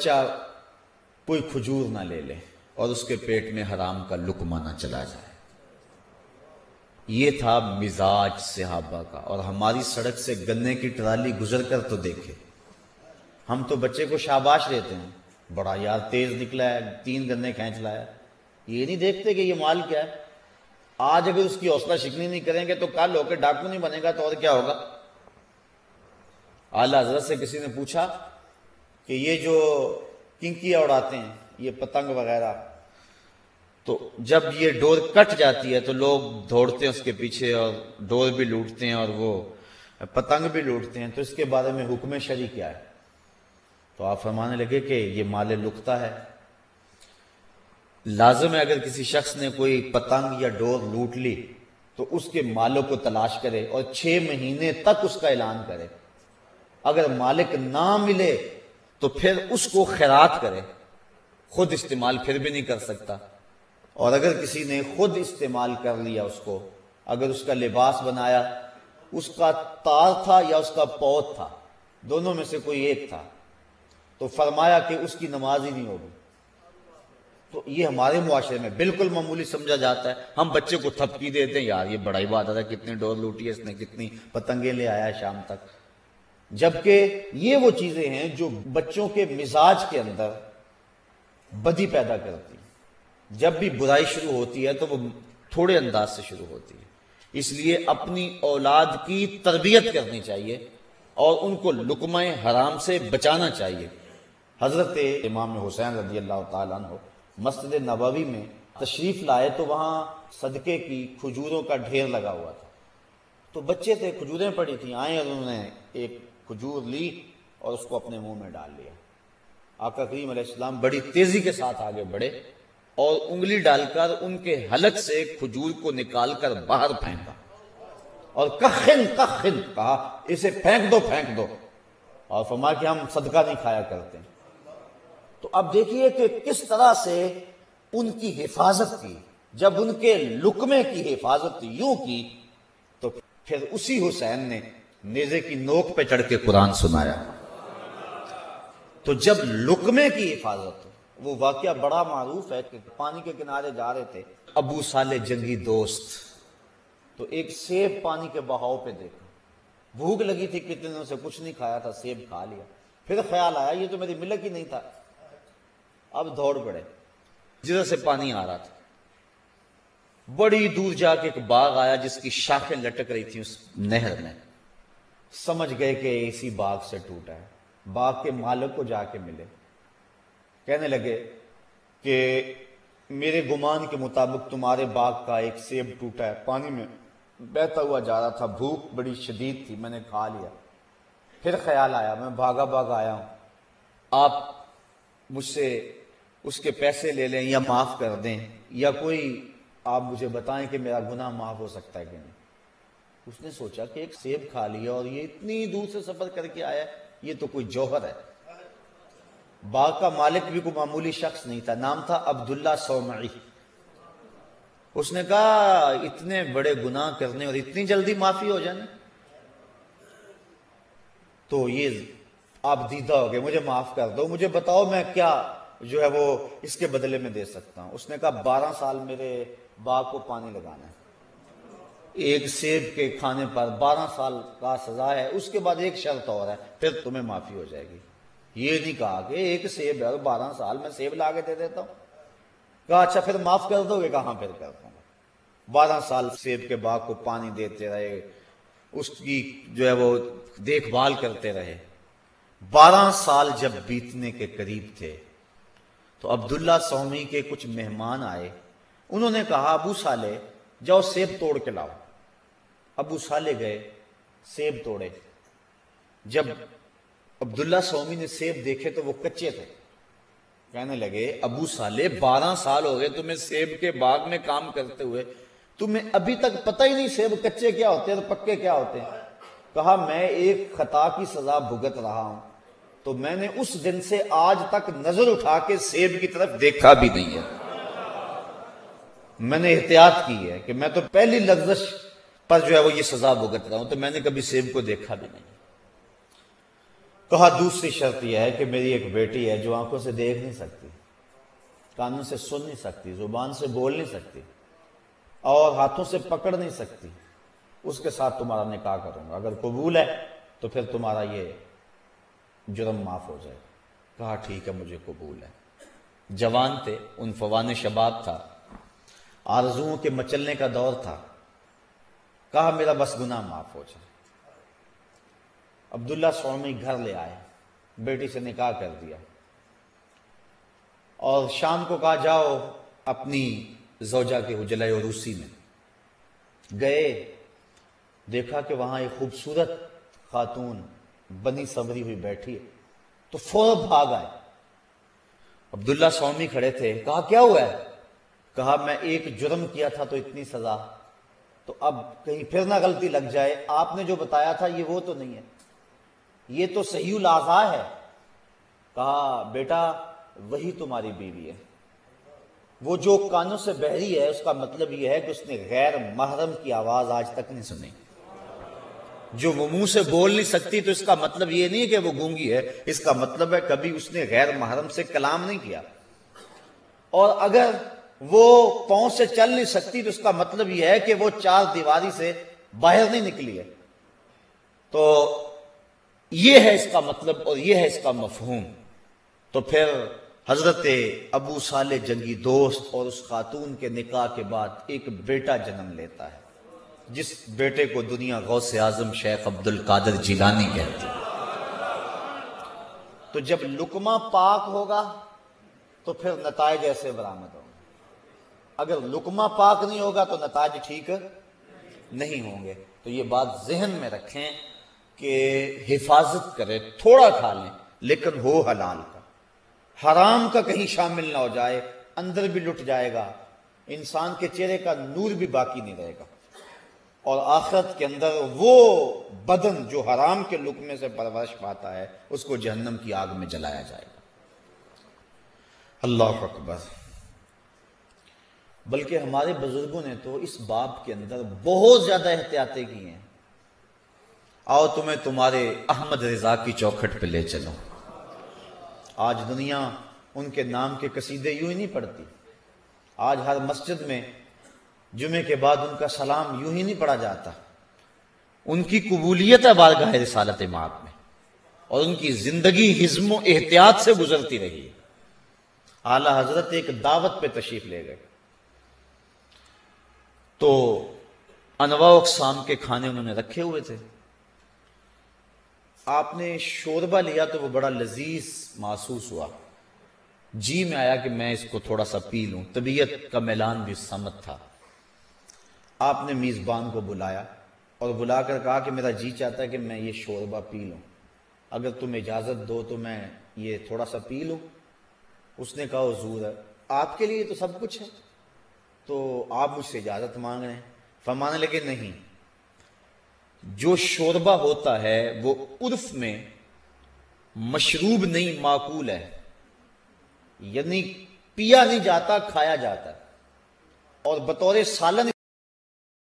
بچہ کوئی کھجور نہ لے لے اور اس کے پیٹ میں حرام کا لقمہ نہ چلا جائے. یہ تھا مزاج صحابہ کا. اور ہماری سڑک سے گنے کی ٹرالی گزر کر تو دیکھے. ہم تو بچے کو شاباش دیتے ہیں, بڑا یار تیز نکلا ہے, 3 گنے کھینچ لایا. یہ نہیں دیکھتے کہ یہ مال کیا ہے. آج اگر اس کی حوصلہ شکنی نہیں کریں گے تو کل ہو کے ڈاکو نہیں بنے گا تو اور کیا ہوگا. اعلیٰ حضرت سے کسی نے پوچھا کہ یہ جو کنکیاں اڑاتے ہیں, یہ پتنگ وغیرہ, تو جب یہ ڈور کٹ جاتی ہے تو لوگ دوڑتے ہیں اس کے پیچھے اور ڈور بھی لوٹتے ہیں اور وہ پتنگ بھی لوٹتے ہیں, تو اس کے بارے میں حکم شرعی کیا ہے؟ تو آپ فرمانے لگے کہ یہ مال لقطہ ہے. لازم ہے اگر کسی شخص نے کوئی پتنگ یا ڈور لوٹ لی تو اس کے مالوں کو تلاش کرے اور 6 مہینے تک اس کا اعلان کرے. اگر مالک نہ ملے تو پھر اس کو خیرات کرے, خود استعمال پھر بھی نہیں کر سکتا. اور اگر کسی نے خود استعمال کر لیا اس کو, اگر اس کا لباس بنایا, اس کا تار تھا یا اس کا پوت تھا, دونوں میں سے کوئی ایک تھا, تو فرمایا کہ اس کی نماز ہی نہیں ہوگی. تو یہ ہمارے معاشرے میں بالکل معمولی سمجھا جاتا ہے. ہم بچے کو تھپکی دیتے ہیں, یار یہ بڑا ہی بات ہے, کتنی ڈور لوٹی ہے اس نے, کتنی پتنگیں لے آیا ہے شام تک. جبکہ یہ وہ چیزیں ہیں جو بچوں کے مزاج کے اندر بدی پیدا کرتی ہیں. جب بھی برائی شروع ہوتی ہے تو وہ تھوڑے انداز سے شروع ہوتی ہے. اس لیے اپنی اولاد کی تربیت کرنی چاہیے اور ان کو لقمہ حرام سے بچانا چاہیے. حضرت امام حسین رضی اللہ تعالیٰ عنہ مسجد نبوی میں تشریف لائے تو وہاں صدقے کی کھجوروں کا ڈھیر لگا ہوا تھا. تو بچے تھے, کھجوریں پڑی تھیں, آئے اور انہوں نے ایک کھجور لی اور اس کو اپنے منہ میں ڈال لیا. آقا کریم علیہ السلام بڑی تیزی کے ساتھ آگے بڑھے اور انگلی ڈال کر ان کے حلق سے کھجور کو نکال کر باہر پھینکا اور کخن کخن کہا, اسے پھینک دو پھینک دو, اور فرمایا کہ ہم صدقہ نہیں کھایا کرتے. تو اب دیکھیے کہ کس طرح سے ان کی حفاظت کی. جب ان کے لقمے کی حفاظت یوں کی تو پھر اسی حسین نے نیزے کی نوک پہ چڑھ کے قرآن سنایا. تو جب لقمے کی حفاظت, وہ واقعہ بڑا معروف ہے کہ پانی کے کنارے جا رہے تھے ابو صالح جنگی دوست, تو ایک سیب پانی کے بہاؤ پہ دیکھا, بھوک لگی تھی, کتنے دنوں سے کچھ نہیں کھایا تھا, سیب کھا لیا. پھر خیال آیا یہ تو میری ملک ہی نہیں تھا. اب دوڑ پڑے, جدھر سے پانی آ رہا تھا, بڑی دور جا کے ایک باغ آیا جس کی شاخیں لٹک رہی تھی اس نہر میں. سمجھ گئے کہ اسی باغ سے ٹوٹا ہے. باغ کے مالک کو جا کے ملے, کہنے لگے کہ میرے گمان کے مطابق تمہارے باغ کا ایک سیب ٹوٹا ہے, پانی میں بہتا ہوا جا رہا تھا, بھوک بڑی شدید تھی, میں نے کھا لیا. پھر خیال آیا, میں بھاگا بھاگا آیا ہوں, آپ مجھ سے اس کے پیسے لے لیں یا معاف کر دیں, یا کوئی آپ مجھے بتائیں کہ میرا گناہ معاف ہو سکتا ہے کہ نہیں. اس نے سوچا کہ ایک سیب کھا لیا اور یہ اتنی دور سے سفر کر کے آیا, یہ تو کوئی جوہر ہے. باغ کا مالک بھی کوئی معمولی شخص نہیں تھا, نام تھا عبداللہ صومعی. اس نے کہا اتنے بڑے گناہ کرنے اور اتنی جلدی معافی ہو جانے, تو یہ آپ دیدہ ہو گئے, مجھے معاف کر دو, مجھے بتاؤ میں کیا جو ہے وہ اس کے بدلے میں دے سکتا ہوں. اس نے کہا 12 سال میرے باغ کو پانی لگانا ہے, ایک سیب کے کھانے پر 12 سال کا سزا ہے. اس کے بعد ایک شرط اور ہے, پھر تمہیں معافی ہو جائے گی. یہ نہیں کہا کہ ایک سیب ہے اور 12 سال میں سیب لا کے دے دیتا ہوں. کہا اچھا پھر معاف کر دو گے؟ کہاں پھر کر دوں گا. 12 سال سیب کے باغ کو پانی دیتے رہے, اس کی جو ہے وہ دیکھ بھال کرتے رہے. 12 سال جب بیتنے کے قریب تھے تو عبداللہ صومی کے کچھ مہمان آئے. انہوں نے کہا ابو صالح جاؤ سیب توڑ کے لاؤ. ابو صالح گئے, سیب توڑے. جب عبداللہ صومی نے سیب دیکھے تو وہ کچے تھے. کہنے لگے ابو صالح 12 سال ہو گئے تمہیں سیب کے باغ میں کام کرتے ہوئے, تمہیں ابھی تک پتہ ہی نہیں سیب کچے کیا ہوتے ہیں اور پکے کیا ہوتے ہیں. کہا میں ایک خطا کی سزا بھگت رہا ہوں, تو میں نے اس دن سے آج تک نظر اٹھا کے سیب کی طرف دیکھا بھی نہیں ہے. میں نے احتیاط کی ہے کہ میں تو پہلی لغزش پر جو ہے وہ یہ سزا بھگت رہا ہوں, تو میں نے کبھی سیب کو دیکھا بھی نہیں. کہا دوسری شرط یہ ہے کہ میری ایک بیٹی ہے جو آنکھوں سے دیکھ نہیں سکتی، کانوں سے سن نہیں سکتی، زبان سے بول نہیں سکتی اور ہاتھوں سے پکڑ نہیں سکتی، اس کے ساتھ تمہارا نکاح کروں گا، اگر قبول ہے تو پھر تمہارا یہ جرم معاف ہو جائے۔ کہا ٹھیک ہے مجھے قبول ہے۔ جوان تھے، عنفوان شباب تھا، آرزوؤں کے مچلنے کا دور تھا۔ کہا میرا بس گناہ معاف ہو جائے۔ عبداللہ سومی گھر لے آئے، بیٹی سے نکاح کر دیا اور شام کو کہا جاؤ اپنی زوجہ کے حجلہ عروسی میں گئے۔ دیکھا کہ وہاں ایک خوبصورت خاتون بنی سنوری ہوئی بیٹھی ہے تو فوراً بھاگ آئے۔ عبداللہ سومی کھڑے تھے، کہا کیا ہوا ہے؟ کہا میں ایک جرم کیا تھا تو اتنی سزا، تو اب کہیں پھر نہ غلطی لگ جائے، آپ نے جو بتایا تھا یہ وہ تو نہیں ہے، یہ تو صحیح الاعضاء ہے۔ کہا بیٹا وہی تمہاری بیوی ہے، وہ جو کانوں سے بہری ہے اس کا مطلب یہ ہے کہ اس نے غیر محرم کی آواز آج تک نہیں سنی، جو وہ منہ سے بول نہیں سکتی تو اس کا مطلب یہ نہیں کہ وہ گونگی ہے، اس کا مطلب ہے کبھی اس نے غیر محرم سے کلام نہیں کیا، اور اگر وہ پاؤں سے چل نہیں سکتی تو اس کا مطلب یہ ہے کہ وہ چار دیواری سے باہر نہیں نکلی ہے۔ تو یہ ہے اس کا مطلب اور یہ ہے اس کا مفہوم۔ تو پھر حضرت ابو صالح جنگی دوست اور اس خاتون کے نکاح کے بعد ایک بیٹا جنم لیتا ہے، جس بیٹے کو دنیا غوث اعظم شیخ عبد القادر جیلانی کہتی ہے۔ تو جب لقمہ پاک ہوگا تو پھر نتائج ایسے برآمد ہوں گے، اگر لقمہ پاک نہیں ہوگا تو نتائج ٹھیک نہیں ہوں گے۔ تو یہ بات ذہن میں رکھیں کہ حفاظت کرے، تھوڑا کھا لیں لیکن ہو حلال کا، حرام کا کہیں شامل نہ ہو جائے، اندر بھی لٹ جائے گا، انسان کے چہرے کا نور بھی باقی نہیں رہے گا، اور آخرت کے اندر وہ بدن جو حرام کے لقمے سے پرورش پاتا ہے اس کو جہنم کی آگ میں جلایا جائے گا۔ اللہ اکبر۔ بلکہ ہمارے بزرگوں نے تو اس باب کے اندر بہت زیادہ احتیاطیں کی ہیں۔ آؤ تمہیں تمہارے احمد رضا کی چوکھٹ پہ لے چلو۔ آج دنیا ان کے نام کے قصیدے یوں ہی نہیں پڑھتی، آج ہر مسجد میں جمعے کے بعد ان کا سلام یوں ہی نہیں پڑھا جاتا، ان کی قبولیت ہے بارگاہ رسالت مآب میں، اور ان کی زندگی حزم و احتیاط سے گزرتی رہی۔ اعلی حضرت ایک دعوت پہ تشریف لے گئے تو انواع و اقسام کے کھانے انہوں نے رکھے ہوئے تھے، آپ نے شوربہ لیا تو وہ بڑا لذیذ محسوس ہوا، جی میں آیا کہ میں اس کو تھوڑا سا پی لوں، طبیعت کا میلان بھی سمت تھا۔ آپ نے میزبان کو بلایا اور بلا کر کہا کہ میرا جی چاہتا ہے کہ میں یہ شوربہ پی لوں، اگر تم اجازت دو تو میں یہ تھوڑا سا پی لوں۔ اس نے کہا حضور آپ کے لیے تو سب کچھ ہے، تو آپ مجھ سے اجازت مانگ رہے ہیں؟ فرمانے لگے نہیں، جو شوربہ ہوتا ہے وہ عرف میں مشروب نہیں معقول ہے، یعنی پیا نہیں جاتا، کھایا جاتا ہے، اور بطور سالن